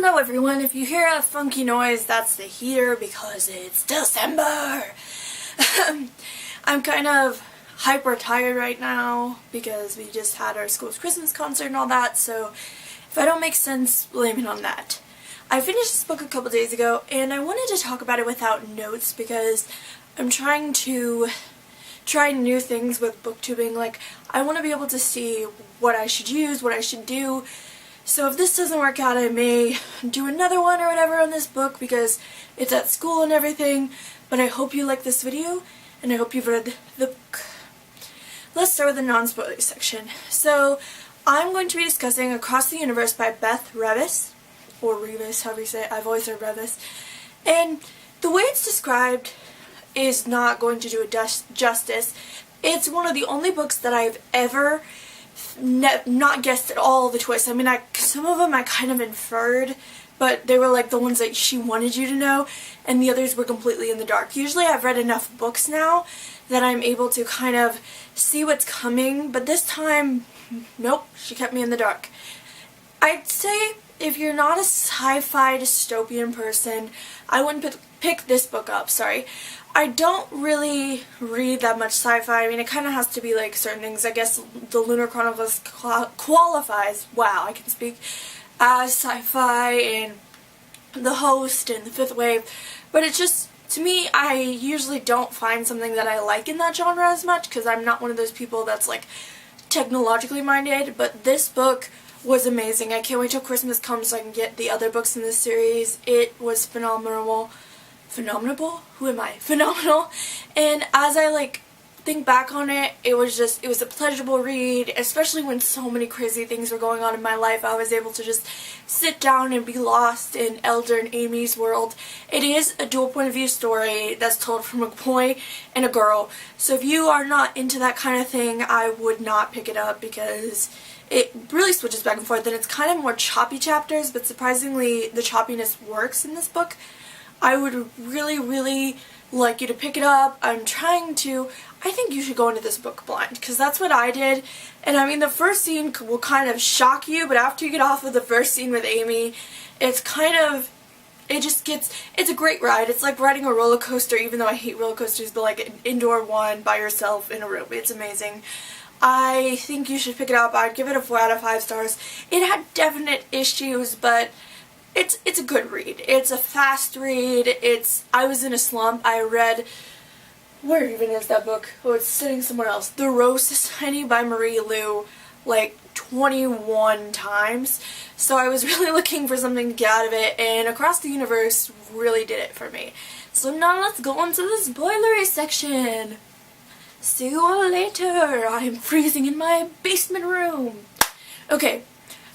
Hello everyone, if you hear a funky noise, that's the heater because it's December. I'm kind of hyper tired right now because we just had our school's Christmas concert and all that, so if I don't make sense, blame it on that. I finished this book a couple days ago and I wanted to talk about it without notes because I'm trying to try new things with booktubing. Like, I want to be able to see what I should use, what I should do. So if this doesn't work out, I may do another one or whatever on this book because it's at school and everything. But I hope you like this video, and I hope you've read the book. Let's start with the non-spoiler section. So I'm going to be discussing Across the Universe by Beth Revis, or Revis, however you say it. I've always heard Revis. And the way it's described is not going to do it justice. It's one of the only books that I've ever not guessed at all the twists. I mean, some of them I kind of inferred, but they were like the ones that she wanted you to know, and the others were completely in the dark. Usually I've read enough books now that I'm able to kind of see what's coming, but this time, nope, she kept me in the dark. I'd say if you're not a sci-fi dystopian person, I wouldn't pick this book up, sorry. I don't really read that much sci-fi. I mean, it kind of has to be like certain things. I guess the Lunar Chronicles qualifies, wow, I can speak, as sci-fi, and The Host and The Fifth Wave. But it's just, to me, I usually don't find something that I like in that genre as much because I'm not one of those people that's like technologically minded. But this book was amazing. I can't wait till Christmas comes so I can get the other books in this series. It was phenomenal. Phenomenal? Who am I? Phenomenal. And as I think back on it, it was a pleasurable read, especially when so many crazy things were going on in my life. I was able to just sit down and be lost in Elder and Amy's world. It is a dual point of view story that's told from a boy and a girl. So if you are not into that kind of thing, I would not pick it up because it really switches back and forth, and it's kind of more choppy chapters, but surprisingly the choppiness works in this book. I would really, really like you to pick it up. I think you should go into this book blind, because that's what I did. And I mean, the first scene will kind of shock you, but after you get off of the first scene with Amy, it's a great ride. It's like riding a roller coaster, even though I hate roller coasters, but like an indoor one by yourself in a room. It's amazing. I think you should pick it up. I'd give it a 4 out of 5 stars. It had definite issues, but it's a good read. It's a fast read. I was in a slump. I read, where even is that book? Oh, it's sitting somewhere else. The Rose Society by Marie Lu, like 21 times. So I was really looking for something to get out of it, and Across the Universe really did it for me. So now let's go on to the spoilery section. See you all later. I'm freezing in my basement room. Okay.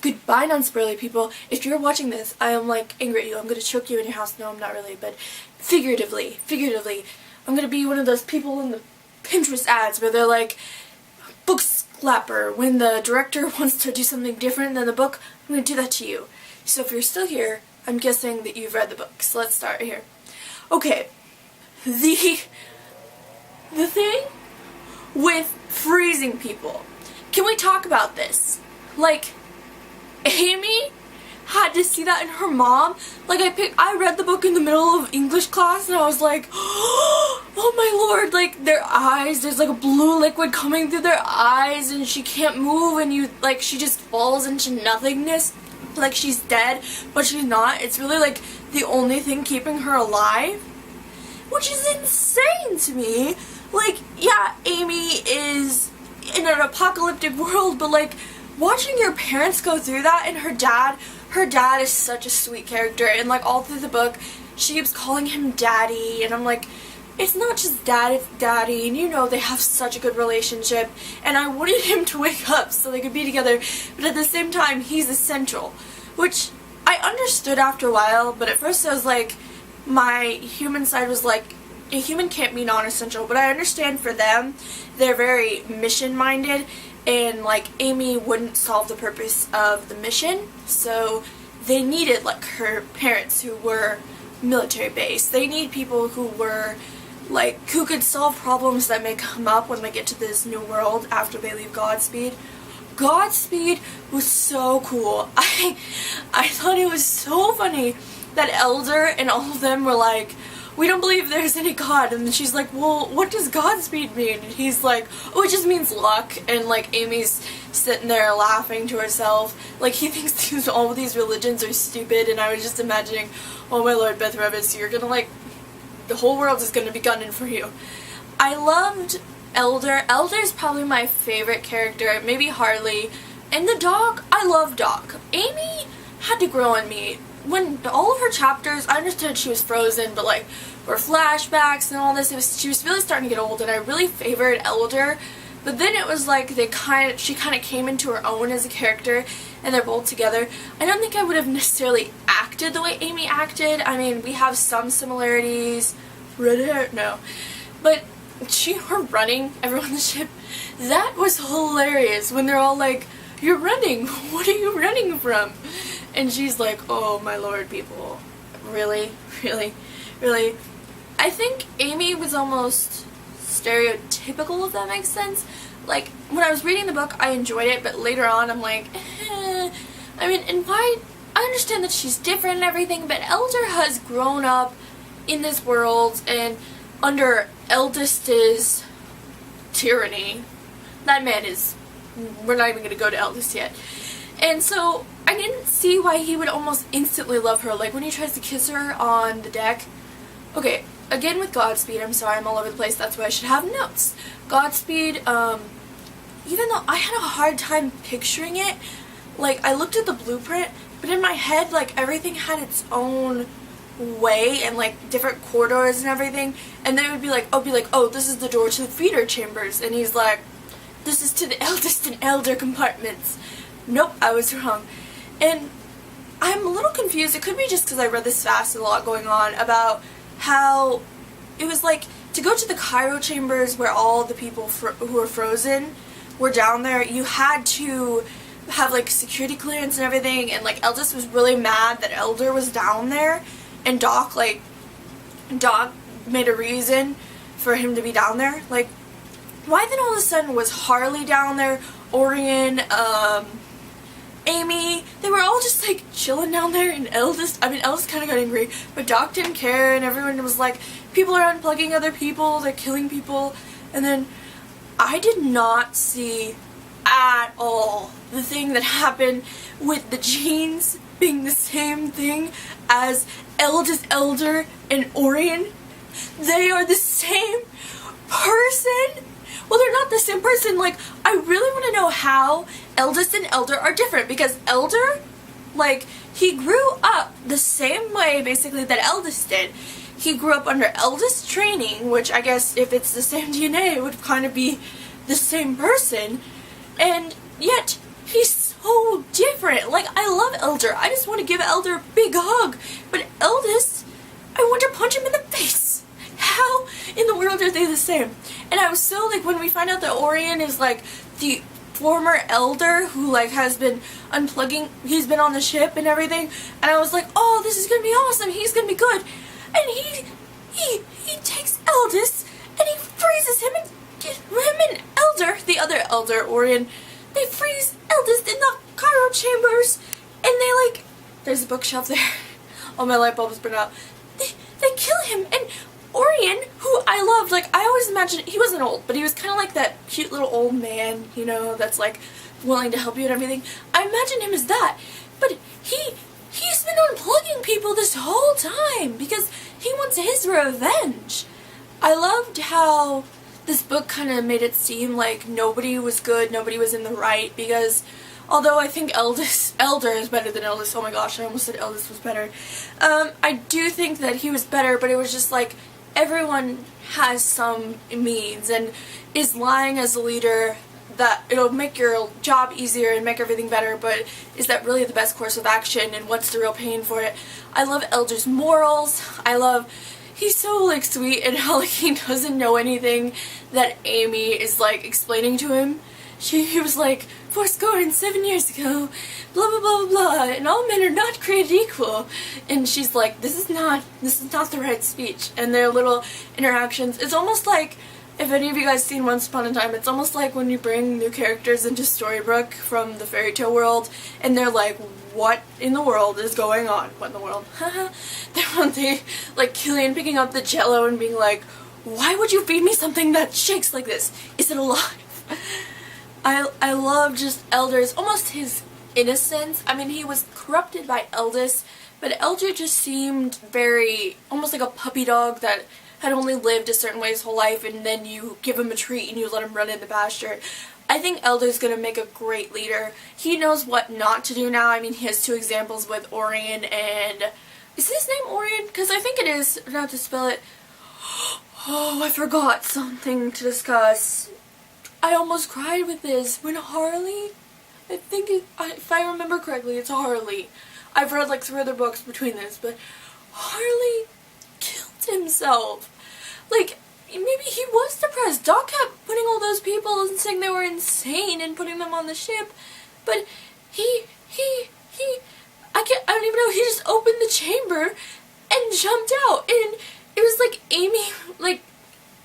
Goodbye, non-spoilery people. If you're watching this, I am angry at you. I'm gonna choke you in your house. No, I'm not really, but figuratively, I'm gonna be one of those people in the Pinterest ads where they're like, book slapper. When the director wants to do something different than the book, I'm gonna do that to you. So if you're still here, I'm guessing that you've read the book. So let's start here. Okay, the thing with freezing people. Can we talk about this? Amy had to see that in her mom. I read the book in the middle of English class and I was like, oh my lord, their eyes, there's a blue liquid coming through their eyes and she can't move, and she just falls into nothingness, she's dead, but she's not. It's really the only thing keeping her alive, which is insane to me. Yeah, Amy is in an apocalyptic world, but watching your parents go through that, and her dad is such a sweet character, and all through the book she keeps calling him daddy, and I'm like, it's not just dad, it's daddy, and they have such a good relationship, and I wanted him to wake up so they could be together, but at the same time he's essential, which I understood after a while, but at first I was my human side was a human can't be non-essential, but I understand for them, they're very mission-minded, and Amy wouldn't solve the purpose of the mission, so they needed her parents who were military based. They need people who were who could solve problems that may come up when they get to this new world after they leave Godspeed. Godspeed was so cool. I thought it was so funny that Elder and all of them were like, we don't believe there's any God, and then she's like, well, what does Godspeed mean? And he's like, oh, it just means luck, and like Amy's sitting there laughing to herself, like he thinks all of these religions are stupid, and I was just imagining, oh my lord, Beth Revis, you're gonna like, the whole world is gonna be gunning for you. I loved Elder. Elder's probably my favorite character, maybe Harley, and the dog, I love Doc. Amy had to grow on me. When all of her chapters, I understood she was frozen, but like, were flashbacks and all this, she was really starting to get old, and I really favored Elder, but then it was like she kind of came into her own as a character, and they're both together. I don't think I would have necessarily acted the way Amy acted. I mean, we have some similarities, red hair, no, but her running, everyone on the ship, that was hilarious when they're all like, you're running, what are you running from? And she's like, oh my lord, people, really, really, really. I think Amy was almost stereotypical, if that makes sense. Like, when I was reading the book, I enjoyed it, but later on, I'm like, I mean, and why, I understand that she's different and everything, but Elder has grown up in this world, and under Eldest's tyranny, that man is, we're not even going to go to Eldest yet. And so, I didn't see why he would almost instantly love her, like when he tries to kiss her on the deck. Okay, again with Godspeed, I'm sorry, I'm all over the place, that's why I should have notes. Godspeed, even though I had a hard time picturing it, like, I looked at the blueprint, but in my head, like, everything had its own way, and like, different corridors and everything, and then it would be like, oh, this is the door to the feeder chambers, and he's like, this is to the Eldest and Elder compartments. Nope, I was wrong. And I'm a little confused, it could be just because I read this fast and a lot going on, about how it was like, to go to the Cairo chambers where all the people who were frozen were down there, you had to have like security clearance and everything, and like Eldest was really mad that Elder was down there, and Doc made a reason for him to be down there. Like, why then all of a sudden was Harley down there, Orion, Amy, they were all just like chilling down there, and Eldest kind of got angry, but Doc didn't care, and everyone was like, people are unplugging other people, they're killing people, and then I did not see at all the thing that happened with the jeans being the same thing as Eldest Elder and Orion. They are the same person. Well, they're not the same person. Like, I really want to know how Eldest and Elder are different, because Elder, like, he grew up the same way, basically, that Eldest did. He grew up under Eldest training, which I guess if it's the same DNA, it would kind of be the same person, and yet he's so different. Like, I love Elder. I just want to give Elder a big hug, but Eldest, I want to punch him in the face. How in the world are they the same? And I was so, like, when we find out that Orion is, like, the former Elder who, like, has been unplugging, he's been on the ship and everything, and I was like, oh, this is gonna be awesome, he's gonna be good. And he takes Eldest, and he freezes him, and Elder, the other Elder, Orion, they freeze Eldest in the Cairo chambers, and they, like, there's a bookshelf there, all my light bulbs burn out, they kill him, and Orion, who I loved, like, I always imagined, he wasn't old, but he was kind of like that cute little old man, you know, that's, like, willing to help you and everything. I imagined him as that, but he's been unplugging people this whole time, because he wants his revenge. I loved how this book kind of made it seem like nobody was good, nobody was in the right, because although I think Elder is better than Eldest, oh my gosh, I almost said Eldest was better, I do think that he was better, but it was just like, everyone has some means, and is lying as a leader that it'll make your job easier and make everything better, but is that really the best course of action, and what's the real pain for it? I love Elder's morals. I love, he's so, like, sweet, and how, like, he doesn't know anything that Amy is, like, explaining to him. He was like, 7 years ago, blah blah blah blah blah, and all men are not created equal. And she's like, this is not the right speech. And their little interactions, it's almost like if any of you guys seen Once Upon a Time, it's almost like when you bring new characters into Storybrooke from the fairy tale world, and they're like, what in the world is going on? What in the world? they like Killian picking up the jello and being like, why would you feed me something that shakes like this? Is it alive? I love just Elder's, almost his innocence. I mean, he was corrupted by Eldest, but Elder just seemed very, almost like a puppy dog that had only lived a certain way his whole life, and then you give him a treat and you let him run in the pasture. I think Elder's going to make a great leader. He knows what not to do now. I mean, he has 2 examples with Orion and... Is his name Orion? Because I think it is. Not to spell it. Oh, I forgot something to discuss. I almost cried with this. When Harley... I think if I remember correctly, it's Harley. I've read like 3 other books between this, but Harley killed himself. Like, maybe he was depressed. Doc kept putting all those people and saying they were insane and putting them on the ship, but I don't even know, he just opened the chamber and jumped out, and it was like Amy, like,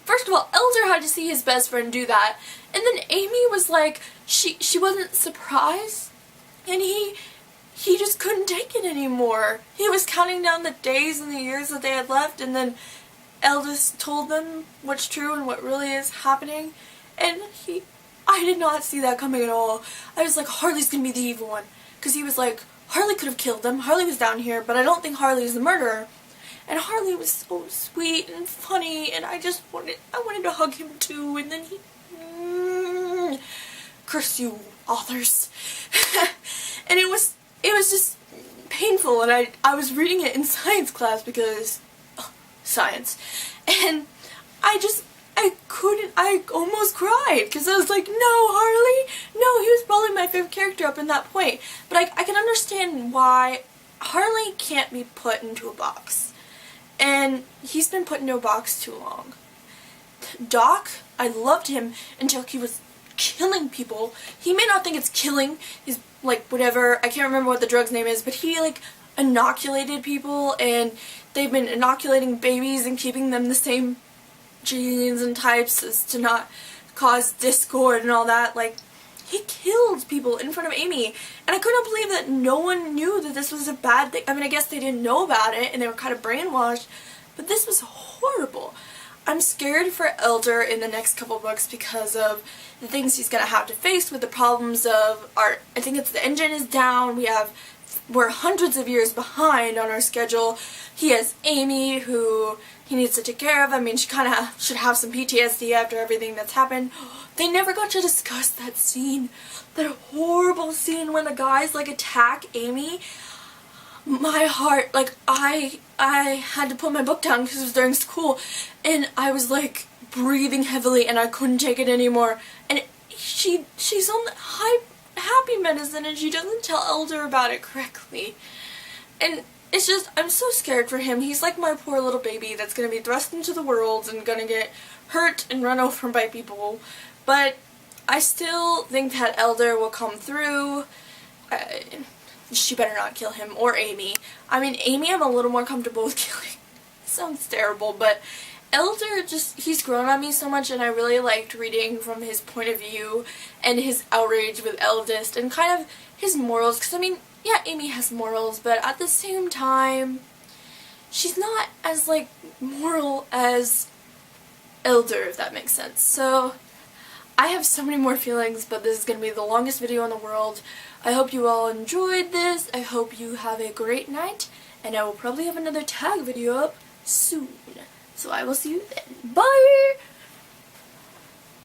first of all, Elder had to see his best friend do that, and then Amy was like, she wasn't surprised, and he just couldn't take it anymore. He was counting down the days and the years that they had left, and then Eldest told them what's true and what really is happening, and I did not see that coming at all. I was like, Harley's gonna be the evil one, because he was like, Harley could have killed them, Harley was down here, but I don't think Harley is the murderer. And Harley was so sweet and funny, and I wanted to hug him too, and then he, curse you, authors. And it was just painful, and I was reading it in science class because, science, and I almost cried, because I was like, no, Harley, no, he was probably my favorite character up in that point, but I can understand why Harley can't be put into a box, and he's been put into a box too long. Doc, I loved him until he was killing people. He may not think it's killing, he's like, whatever, I can't remember what the drug's name is, but he, like, inoculated people, and they've been inoculating babies and keeping them the same genes and types as to not cause discord and all that. Like, he killed people in front of Amy, and I couldn't believe that no one knew that this was a bad thing. I mean, I guess they didn't know about it, and they were kind of brainwashed, but this was horrible. I'm scared for Elder in the next couple books because of the things he's going to have to face with the problems of I think it's the engine is down, we're hundreds of years behind on our schedule. He has Amy, who he needs to take care of. I mean, she kind of should have some PTSD after everything that's happened. They never got to discuss that scene. That horrible scene when the guys, like, attack Amy. My heart, like, I had to put my book down because it was during school, and I was, like, breathing heavily, and I couldn't take it anymore. And she's on the happy medicine, and she doesn't tell Elder about it correctly. And it's just, I'm so scared for him. He's like my poor little baby that's gonna be thrust into the world and gonna get hurt and run over by people. But I still think that Elder will come through. She better not kill him, or Amy. I mean, Amy I'm a little more comfortable with killing. Sounds terrible, but Elder he's grown on me so much, and I really liked reading from his point of view and his outrage with Eldest and kind of his morals, because I mean, yeah, Amy has morals, but at the same time, she's not as, like, moral as Elder, if that makes sense. So, I have so many more feelings, but this is going to be the longest video in the world. I hope you all enjoyed this. I hope you have a great night, and I will probably have another tag video up soon. So I will see you then. Bye!